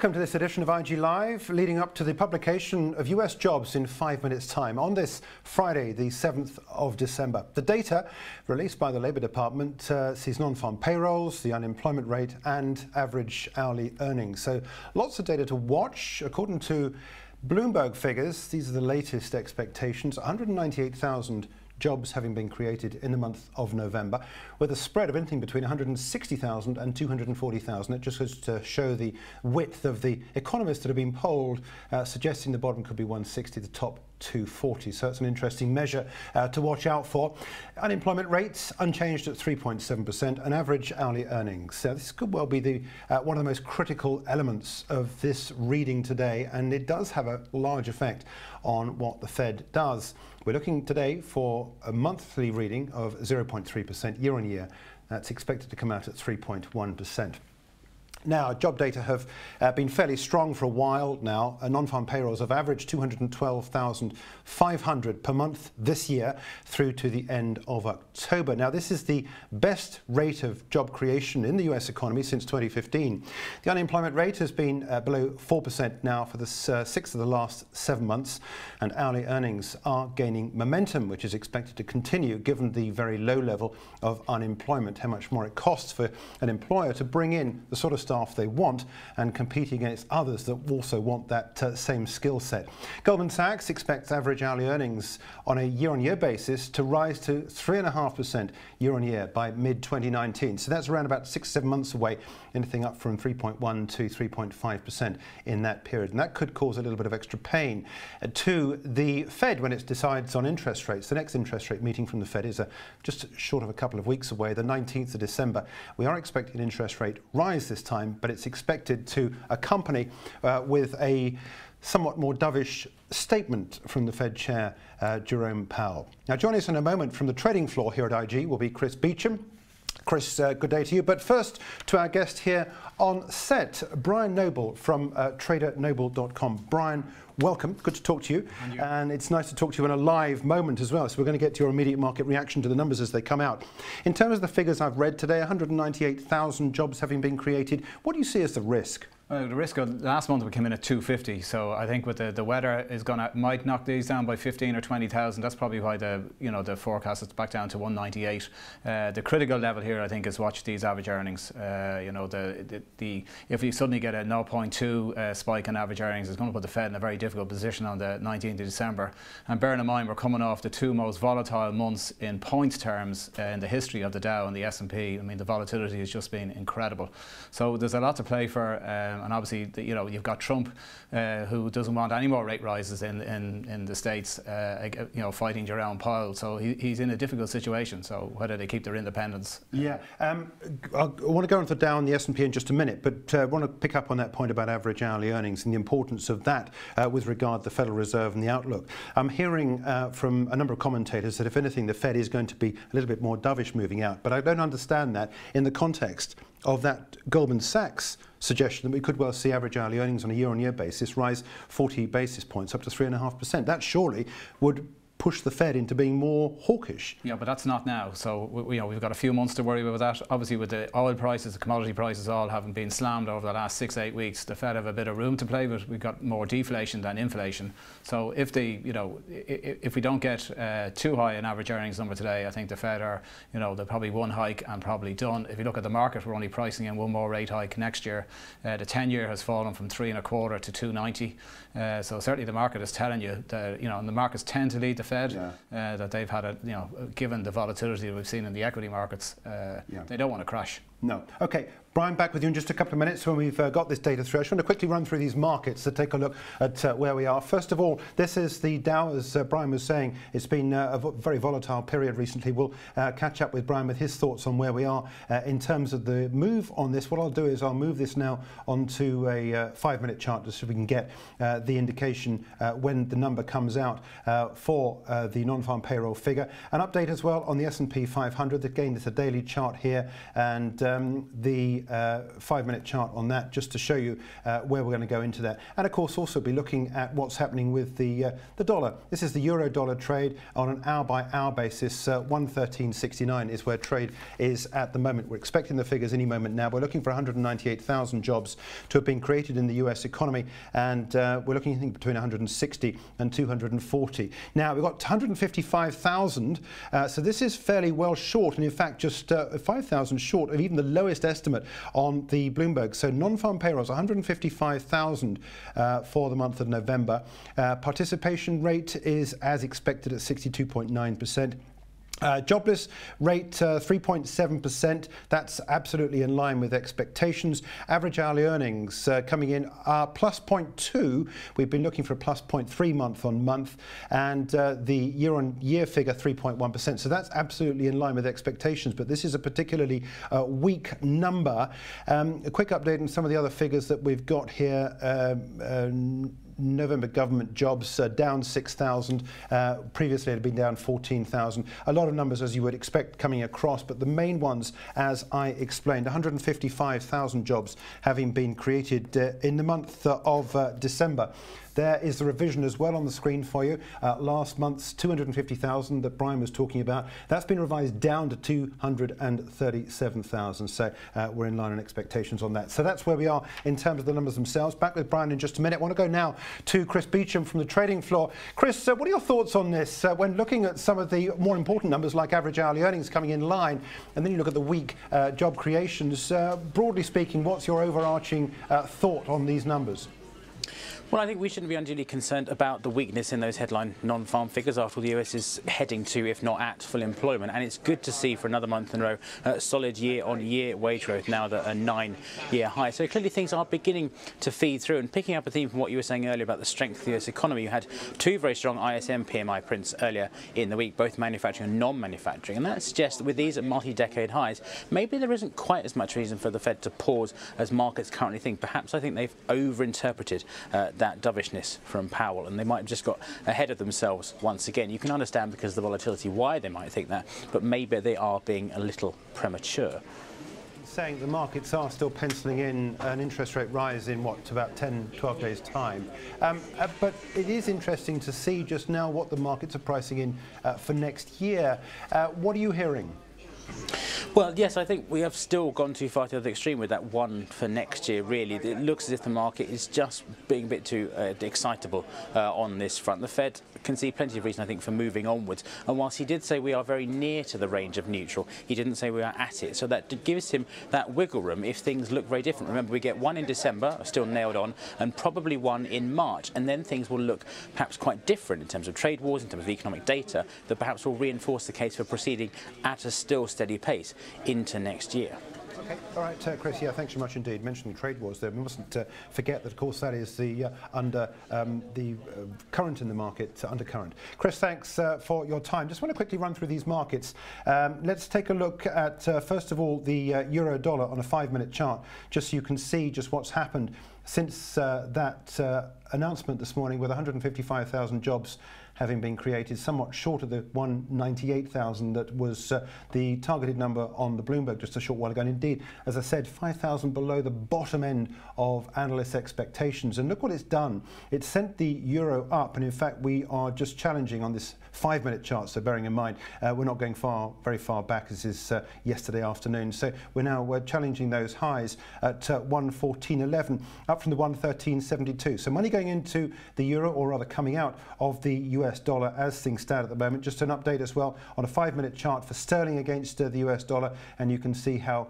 Welcome to this edition of IG Live, leading up to the publication of US jobs in 5 minutes' time on this Friday, the 7th of December. The data released by the Labour Department sees non-farm payrolls, the unemployment rate and average hourly earnings. So lots of data to watch. According to Bloomberg figures, these are the latest expectations, 198,000 jobs having been created in the month of November, with a spread of anything between 160,000 and 240,000. It just goes to show the width of the economists that have been polled, suggesting the bottom could be 160, the top 240. So it's an interesting measure to watch out for. Unemployment rates unchanged at 3.7%, and average hourly earnings. This could well be the one of the most critical elements of this reading today, and it does have a large effect on what the Fed does. We're looking today for a monthly reading of 0.3% year on year. That's expected to come out at 3.1%. Now, job data have been fairly strong for a while now. Non-farm payrolls have averaged 212,500 per month this year through to the end of October. Now, this is the best rate of job creation in the US economy since 2015. The unemployment rate has been below 4% now for the 6 of the last 7 months, and hourly earnings are gaining momentum, which is expected to continue given the very low level of unemployment, how much more it costs for an employer to bring in the sort of staff they want and compete against others that also want that same skill set. Goldman Sachs expects average hourly earnings on a year-on-year basis to rise to 3.5% year-on-year by mid-2019. So that's around about 6-7 months away, anything up from 3.1 to 3.5% in that period. And that could cause a little bit of extra pain to the Fed when it decides on interest rates. The next interest rate meeting from the Fed is just short of a couple of weeks away, the 19th of December. We are expecting an interest rate rise this time, but it's expected to accompany with a somewhat more dovish statement from the Fed Chair, Jerome Powell. Now, joining us in a moment from the trading floor here at IG will be Chris Beecham. Chris, good day to you. But first, to our guest here on set, Brian Noble from tradernoble.com. Brian, welcome. Good to talk to you. And it's nice to talk to you in a live moment as well. So we're going to get to your immediate market reaction to the numbers as they come out. In terms of the figures I've read today, 198,000 jobs having been created. What do you see as the risk? Well, the risk of last month we came in at 250, so I think with the weather is might knock these down by 15 or 20,000. That's probably why the forecast is back down to 198. The critical level here, I think, is watch these average earnings. If you suddenly get a 0.2 spike in average earnings, it's going to put the Fed in a very difficult position on the 19th of December. And bearing in mind we're coming off the two most volatile months in points terms in the history of the Dow and the S&P. I mean, the volatility has just been incredible. So there's a lot to play for. And obviously, you've got Trump, who doesn't want any more rate rises in the States, fighting Jerome Powell. So he's in a difficult situation. So whether they keep their independence. Yeah. I want to go on to the Dow and the S&P in just a minute, but I want to pick up on that point about average hourly earnings and the importance of that with regard to the Federal Reserve and the outlook. I'm hearing from a number of commentators that if anything, the Fed is going to be a little bit more dovish moving out. But I don't understand that in the context of that Goldman Sachs suggestion that we could well see average hourly earnings on a year-on-year basis rise 40 basis points up to 3.5%. That surely would push the Fed into being more hawkish. Yeah, but that's not now. So we've got a few months to worry about that. Obviously, with the oil prices, the commodity prices all having been slammed over the last 6-8 weeks, the Fed have a bit of room to play, but we've got more deflation than inflation. So if if we don't get too high an average earnings number today, I think the Fed are, they're probably one hike and probably done. If you look at the market, we're only pricing in one more rate hike next year. The 10-year has fallen from 3.25 to 2.90. So certainly the market is telling you that, and the markets tend to lead the Fed. That they've had given the volatility that we've seen in the equity markets, they don't want to crash. No. Okay, Brian, back with you in just a couple of minutes when we've got this data through. I just want to quickly run through these markets to take a look at where we are. First of all, this is the Dow, as Brian was saying. It's been a very volatile period recently. We'll catch up with Brian with his thoughts on where we are in terms of the move on this. What I'll do is I'll move this now onto a 5-minute chart just so we can get the indication when the number comes out for the non-farm payroll figure. An update as well on the S&P 500. Again, there's a daily chart here, and the 5-minute chart on that, just to show you where we're going to go into that. And of course also be looking at what's happening with the dollar. This is the euro-dollar trade on an hour-by-hour basis. 113.69 is where trade is at the moment. We're expecting the figures any moment now. We're looking for 198,000 jobs to have been created in the US economy, and we're looking, I think, between 160 and 240. Now, we've got 155,000, so this is fairly well short, and in fact just 5,000 short of even the lowest estimate on the Bloomberg. So non-farm payrolls, 155,000 for the month of November. Participation rate is as expected at 62.9%. Jobless rate 3.7%. That's absolutely in line with expectations. Average hourly earnings coming in are plus 0.2. We've been looking for a plus 0.3 month on month, and the year-on-year figure 3.1%. So that's absolutely in line with expectations. But this is a particularly weak number. A quick update on some of the other figures that we've got here. November government jobs down 6,000. Previously it had been down 14,000. A lot of numbers, as you would expect, coming across, but the main ones, as I explained, 155,000 jobs having been created in the month of December. There is the revision as well on the screen for you. Last month's 250,000 that Brian was talking about, that's been revised down to 237,000. So we're in line on expectations on that. So that's where we are in terms of the numbers themselves. Back with Brian in just a minute. I want to go now to Chris Beecham from the trading floor. Chris, what are your thoughts on this when looking at some of the more important numbers like average hourly earnings coming in line, and then you look at the weak job creations? Broadly speaking, what's your overarching thought on these numbers? Well, I think we shouldn't be unduly concerned about the weakness in those headline non-farm figures. After all, the US is heading to, if not at, full employment. And it's good to see for another month in a row solid year-on-year wage growth, now at a 9-year high. So clearly things are beginning to feed through. And picking up a theme from what you were saying earlier about the strength of the US economy, you had two very strong ISM PMI prints earlier in the week, both manufacturing and non-manufacturing. And that suggests that with these at multi-decade highs, maybe there isn't quite as much reason for the Fed to pause as markets currently think. Perhaps I think they've overinterpreted that dovishness from Powell, and they might have just got ahead of themselves once again. You can understand, because of the volatility, why they might think that, but maybe they are being a little premature. Saying the markets are still penciling in an interest rate rise in what, about 10-12 days time, but it is interesting to see just now what the markets are pricing in for next year. What are you hearing? Well, yes, I think we have still gone too far to the other extreme with that one for next year, really. It looks as if the market is just being a bit too excitable on this front. The Fed can see plenty of reason, I think, for moving onwards. And whilst he did say we are very near to the range of neutral, he didn't say we are at it. So that gives him that wiggle room if things look very different. Remember, we get one in December, still nailed on, and probably one in March. And then things will look perhaps quite different in terms of trade wars, in terms of economic data, that perhaps will reinforce the case for proceeding at a still steady pace into next year. Okay, all right, Chris. Yeah, thanks so much indeed. Mentioning trade wars there, we mustn't forget that, of course, that is the current in the market, undercurrent. Chris, thanks for your time. Just want to quickly run through these markets. Let's take a look at first of all the euro dollar on a 5-minute chart, just so you can see just what's happened since that announcement this morning, with 155,000 jobs having been created, somewhat short of the 198,000 that was the targeted number on the Bloomberg just a short while ago. And indeed, as I said, 5,000 below the bottom end of analysts' expectations. And look what it's done. It's sent the euro up, and in fact we are just challenging on this 5-minute chart, so bearing in mind we're not going very far back, as is yesterday afternoon. So we're challenging those highs at 114.11, up from the 113.72. So money going into the euro, or rather coming out of the US dollar as things stand at the moment. Just an update as well on a 5-minute chart for sterling against the US dollar, and you can see how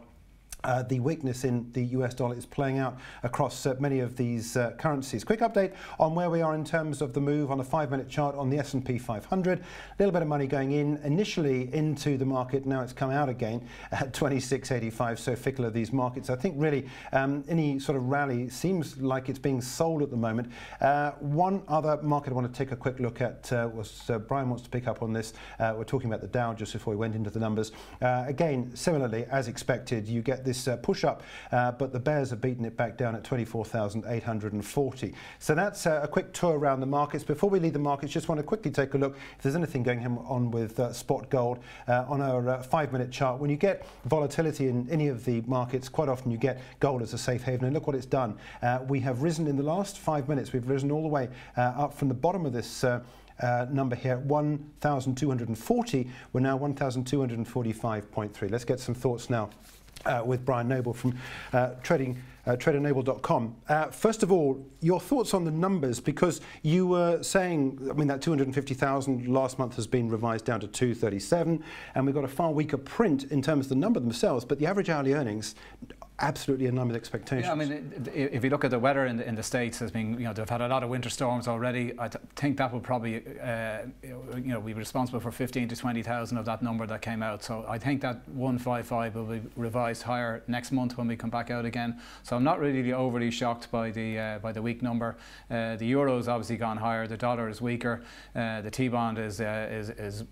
the weakness in the US dollar is playing out across many of these currencies. Quick update on where we are in terms of the move on a 5-minute chart on the S&P 500. A little bit of money going in initially into the market. Now it's come out again at 26.85. So fickle are these markets. I think really any sort of rally seems like it's being sold at the moment. One other market I want to take a quick look at was Brian wants to pick up on this. We're talking about the Dow just before we went into the numbers. Again, similarly, as expected, you get this this push up, but the bears have beaten it back down at 24,840. So that's a quick tour around the markets. Before we leave the markets, just want to quickly take a look if there's anything going on with spot gold on our 5-minute chart. When you get volatility in any of the markets, quite often you get gold as a safe haven, and look what it's done. We have risen in the last 5 minutes. We've risen all the way up from the bottom of this number here, 1,240. We're now 1,245.3. Let's get some thoughts now with Brian Noble from traderenable.com. First of all, your thoughts on the numbers, because you were saying, I mean, that 250,000 last month has been revised down to 237, and we've got a far weaker print in terms of the number themselves, but the average hourly earnings absolutely in line with expectations. Yeah, I mean, if you look at the weather in the States, has been, they've had a lot of winter storms already. I think that will probably, be responsible for 15 to 20,000 of that number that came out. So I think that 155 will be revised higher next month when we come back out again. So I'm not really overly shocked by the weak number. The euro's obviously gone higher. The dollar is weaker. The T-bond is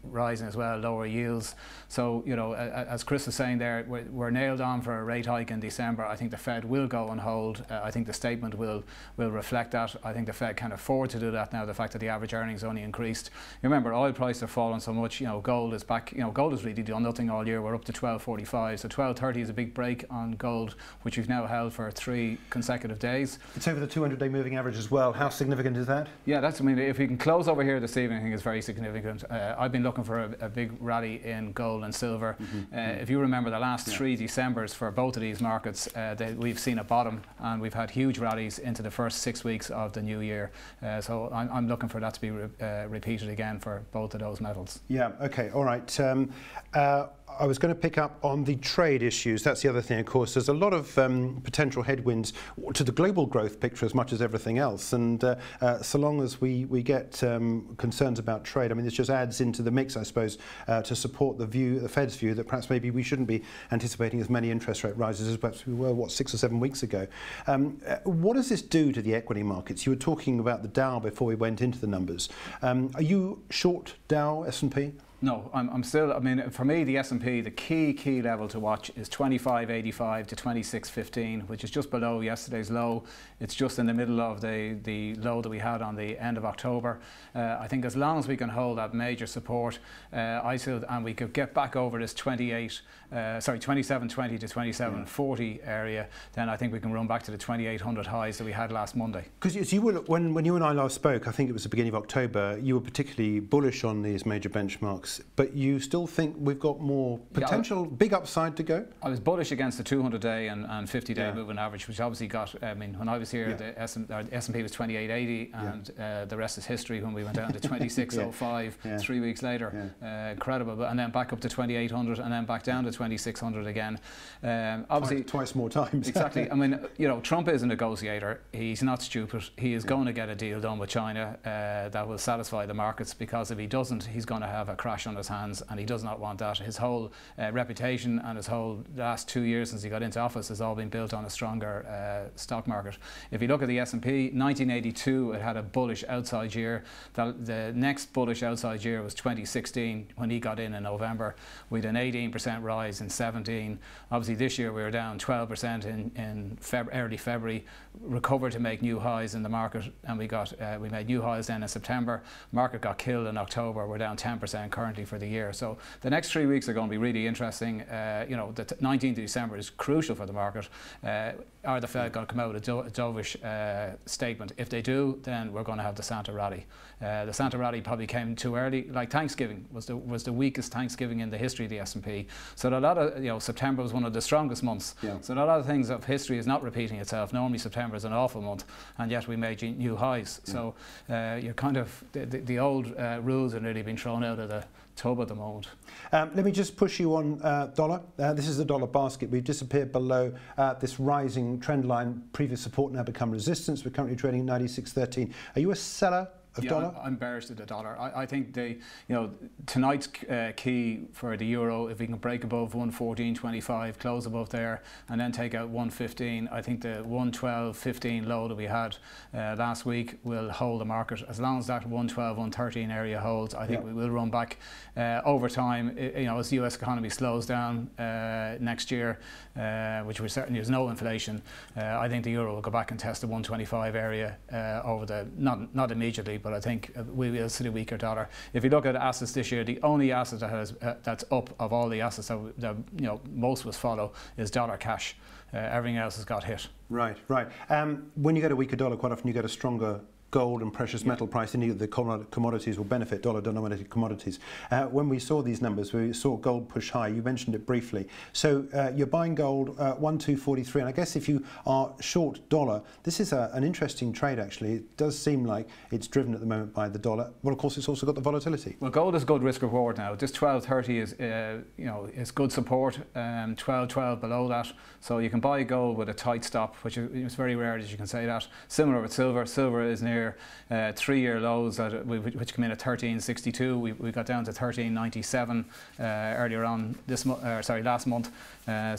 rising as well, lower yields. So as Chris was saying there, we're nailed on for a rate hike in December. I think the Fed will go on hold. I think the statement will reflect that. I think the Fed can afford to do that now, the fact that the average earnings only increased. Remember, oil prices have fallen so much. Gold is back. Gold has really done nothing all year. We're up to 12.45. So 12.30 is a big break on gold, which we've now held for 3 consecutive days. It's over the 200-day moving average as well. How significant is that? Yeah, I mean, if we can close over here this evening, I think it's very significant. I've been looking for a big rally in gold and silver. If you remember the last 3 Decembers for both of these markets, we've seen a bottom, and we've had huge rallies into the first 6 weeks of the new year. So I'm looking for that to be repeated again for both of those metals. Yeah, okay, all right. I was going to pick up on the trade issues. That's the other thing, of course. There's a lot of potential headwinds to the global growth picture as much as everything else. And so long as we get concerns about trade, I mean, this just adds into the mix, I suppose, to support the Fed's view that perhaps maybe we shouldn't be anticipating as many interest rate rises as perhaps we were, 6 or 7 weeks ago. What does this do to the equity markets? You were talking about the Dow before we went into the numbers. Are you short Dow, S&P? No, I'm still, I mean, for me, the S&P, the key level to watch is 25.85 to 26.15, which is just below yesterday's low. It's just in the middle of the low that we had on the end of October. I think as long as we can hold that major support, and we could get back over this 27.20 to 27.40 area, then I think we can run back to the 2800 highs that we had last Monday. Because you were, when you and I last spoke, I think it was the beginning of October, you were particularly bullish on these major benchmarks. But you still think we've got more potential, big upside to go? I was bullish against the 200-day and 50-day moving average, which obviously got, I mean, when I was here, the S&P was 2880, and the rest is history when we went down to 2605 3 weeks later. Incredible. And then back up to 2800, and then back down to 2600 again. Obviously, twice more times. Exactly. I mean, Trump is a negotiator. He's not stupid. He is going to get a deal done with China that will satisfy the markets, because if he doesn't, he's going to have a crash on his hands, and he does not want that. His whole reputation and his whole last 2 years since he got into office has all been built on a stronger stock market. If you look at the S&P, 1982, it had a bullish outside year. The next bullish outside year was 2016, when he got in November, with an 18% rise in 17. Obviously this year we were down 12% in early February, recovered to make new highs in the market, and we made new highs then in September. Market got killed in October. We're down 10% currently for the year. So the next 3 weeks are going to be really interesting. The 19th of December is crucial for the market. Are the Fed going to come out with a dovish statement? If they do, then we're going to have the Santa rally. The Santa rally probably came too early. Like Thanksgiving was the weakest Thanksgiving in the history of the S&P. So a lot of September was one of the strongest months. So a lot of things of history is not repeating itself. Normally September is an awful month, and yet we made new highs. So you're kind of the old rules are really being thrown out of the tub at the moment. Let me just push you on dollar. This is the dollar basket. We've disappeared below this rising trend line. Previous support now become resistance. We're currently trading 96.13. Are you a seller of dollar? I'm bearish to the dollar. I think tonight's key for the euro, if we can break above 114.25, close above there, and then take out 115, I think the 112.15 low that we had last week will hold the market. As long as that 112, 113 area holds, I think we will run back over time. As the US economy slows down next year, which we certainly there's no inflation, I think the euro will go back and test the 125 area over the not immediately, but I think we will see a weaker dollar. If you look at assets this year, the only asset that has that's up of all the assets that most of us follow is dollar cash. Everything else has got hit. Right. When you get a weaker dollar, quite often you get a stronger gold and precious metal price. Indeed, the commodities will benefit, dollar-denominated commodities. When we saw these numbers, we saw gold push high. You mentioned it briefly. So you're buying gold 1,243, and I guess if you are short dollar, this is an interesting trade. Actually, it does seem like it's driven at the moment by the dollar. Well, of course, it's also got the volatility. Well, gold is good risk reward now. This 12.30 is good support. 12.12 below that, so you can buy gold with a tight stop, which is very rare that you can say that. Similar with silver. Silver is near 3-year lows which came in at 13.62. We got down to 13.97 earlier on last month.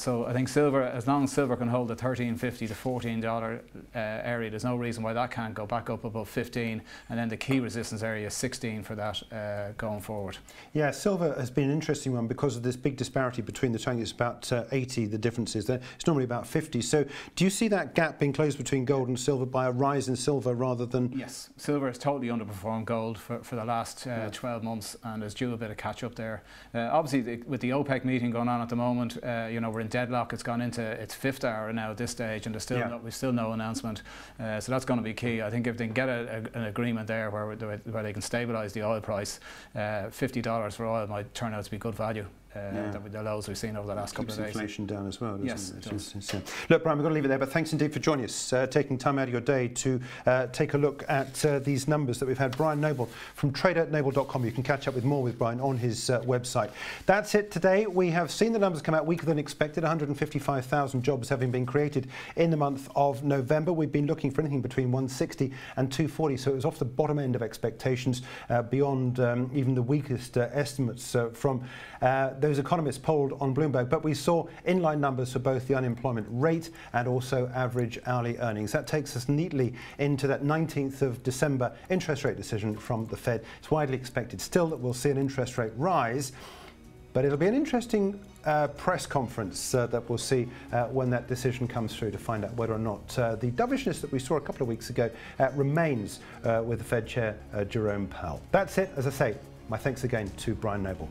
So I think silver, as long as silver can hold the $13.50 to $14 area, there's no reason why that can't go back up above 15, and then the key resistance area is 16 for that going forward. Yeah, silver has been an interesting one because of this big disparity between the two. It's about 80, the difference is there. It's normally about 50. So do you see that gap being closed between gold and silver by a rise in silver rather than... Yes, silver has totally underperformed gold for the last 12 months, and there's due a bit of catch up there. Obviously, with the OPEC meeting going on at the moment, we're in deadlock. It's gone into its 5th hour now at this stage, and there's still no announcement. So that's going to be key. I think if they can get an agreement there where they can stabilise the oil price, $50 for oil might turn out to be good value. The lows we've seen over the last couple of days. Inflation down as well, doesn't it? Yes, it does. Look, Brian, we're going to leave it there, but thanks indeed for joining us, taking time out of your day to take a look at these numbers that we've had. Brian Noble from tradernoble.com. You can catch up with more with Brian on his website. That's it today. We have seen the numbers come out weaker than expected, 155,000 jobs having been created in the month of November. We've been looking for anything between 160 and 240, so it was off the bottom end of expectations, beyond even the weakest estimates from those economists polled on Bloomberg. But we saw inline numbers for both the unemployment rate and also average hourly earnings. That takes us neatly into that 19th of December interest rate decision from the Fed. It's widely expected still that we'll see an interest rate rise, but it'll be an interesting press conference that we'll see when that decision comes through to find out whether or not the dovishness that we saw a couple of weeks ago remains with the Fed Chair Jerome Powell. That's it. As I say, my thanks again to Brian Noble.